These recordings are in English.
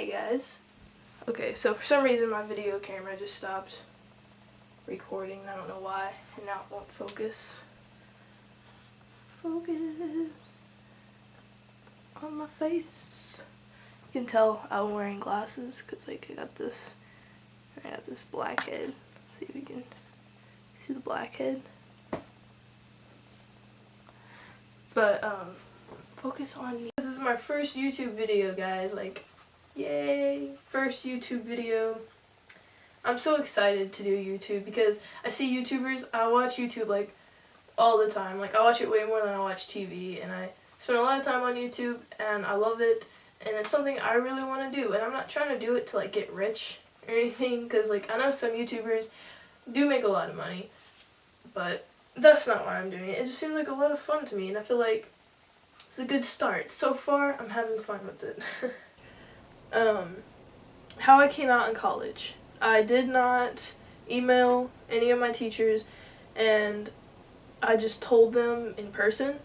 Hey guys. Okay, so for some reason my video camera just stopped recording. I don't know why, and now it won't focus. Focus on my face. You can tell I'm wearing glasses because like I got this black head. Let's see if you can see the black head. But focus on me. This is my first YouTube video, guys. Like, yay, first YouTube video. I'm so excited to do YouTube because I see YouTubers, I watch YouTube like all the time. Like I watch it way more than I watch TV, and I spend a lot of time on YouTube and I love it, and it's something I really want to do. And I'm not trying to do it to like get rich or anything, because like I know some YouTubers do make a lot of money, but that's not why I'm doing it. It just seems like a lot of fun to me, and I feel like it's a good start. So far, I'm having fun with it. How I came out in college. I did not email any of my teachers, and I just told them in person.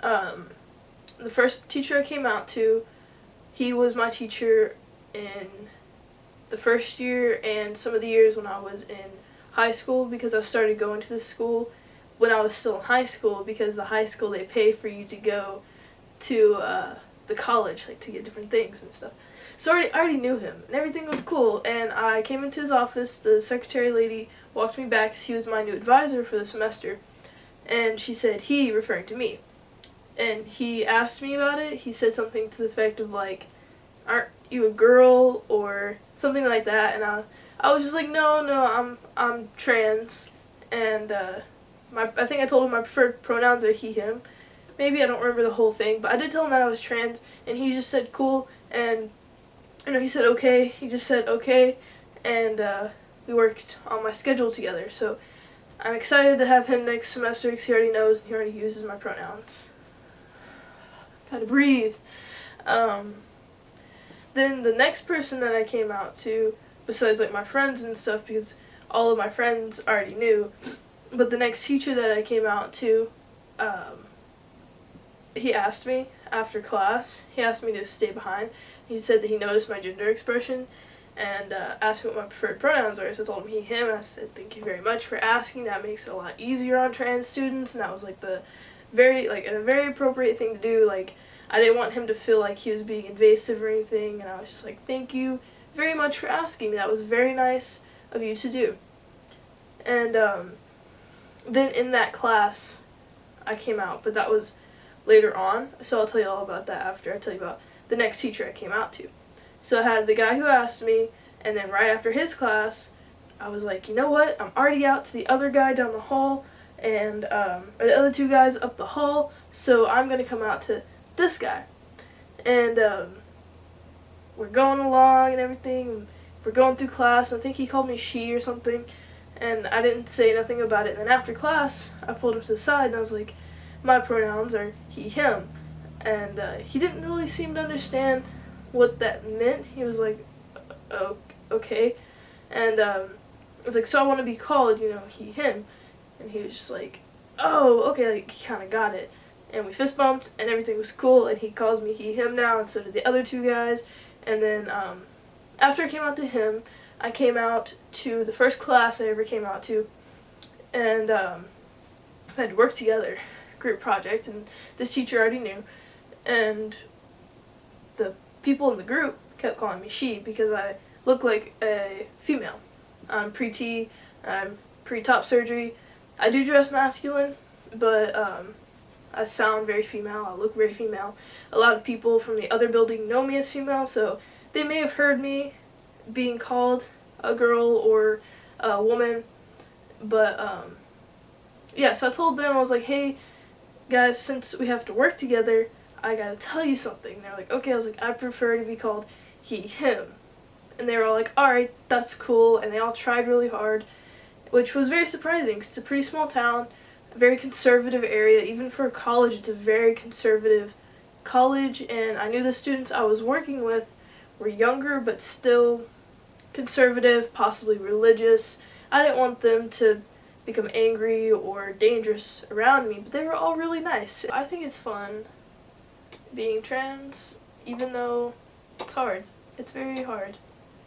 The first teacher I came out to, he was my teacher in the first year and some of the years when I was in high school, because I started going to this school when I was still in high school, because the high school, they pay for you to go to the college, like to get different things and stuff. So I already knew him, and everything was cool, and I came into his office. The secretary lady walked me back because he was my new advisor for the semester, and she said, he, referring to me, and he asked me about it. He said something to the effect of like, aren't you a girl, or something like that, and I was just like, no, I'm trans, and I think I told him my preferred pronouns are he, him. Maybe, I don't remember the whole thing, but I did tell him that I was trans, and he just said cool, and he said okay. He just said okay, and we worked on my schedule together. So I'm excited to have him next semester because he already knows and he already uses my pronouns. Gotta breathe. Then the next person that I came out to, besides like my friends and stuff, because all of my friends already knew, but the next teacher that I came out to, he asked me after class, he asked me to stay behind. He said that he noticed my gender expression and asked me what my preferred pronouns were. So I told him he, him, and I said thank you very much for asking. That makes it a lot easier on trans students, and that was like a very appropriate thing to do. Like, I didn't want him to feel like he was being invasive or anything, and I was just like, thank you very much for asking me. That was very nice of you to do. And then in that class, I came out, but that was later on, so I'll tell you all about that after I tell you about the next teacher I came out to. So I had the guy who asked me, and then right after his class, I was like, you know what, I'm already out to the other guy down the hall, and or the other two guys up the hall, so I'm going to come out to this guy. And we're going along and everything, and we're going through class, and I think he called me she or something, and I didn't say nothing about it. And then after class, I pulled him to the side, and I was like, my pronouns are he, him. And he didn't really seem to understand what that meant. He was like, oh, okay. And I was like, so I want to be called, he, him. And he was just like, oh, okay, like, he kind of got it. And we fist bumped, and everything was cool, and he calls me he, him now, and so did the other two guys. And then after I came out to him, I came out to the first class I ever came out to, and we had to work together, group project, and this teacher already knew. And the people in the group kept calling me she because I look like a female. I'm pre-T, I'm pre-top surgery. I do dress masculine, but I sound very female, I look very female. A lot of people from the other building know me as female, so they may have heard me being called a girl or a woman, but yeah, so I told them, I was like, hey guys, since we have to work together, I gotta tell you something. And they're like, okay. I was like, I prefer to be called he, him. And they were all like, alright, that's cool. And they all tried really hard, which was very surprising because it's a pretty small town, a very conservative area. Even for college, it's a very conservative college, and I knew the students I was working with were younger but still conservative, possibly religious. I didn't want them to become angry or dangerous around me, but they were all really nice. I think it's fun being trans, even though it's hard. It's very hard.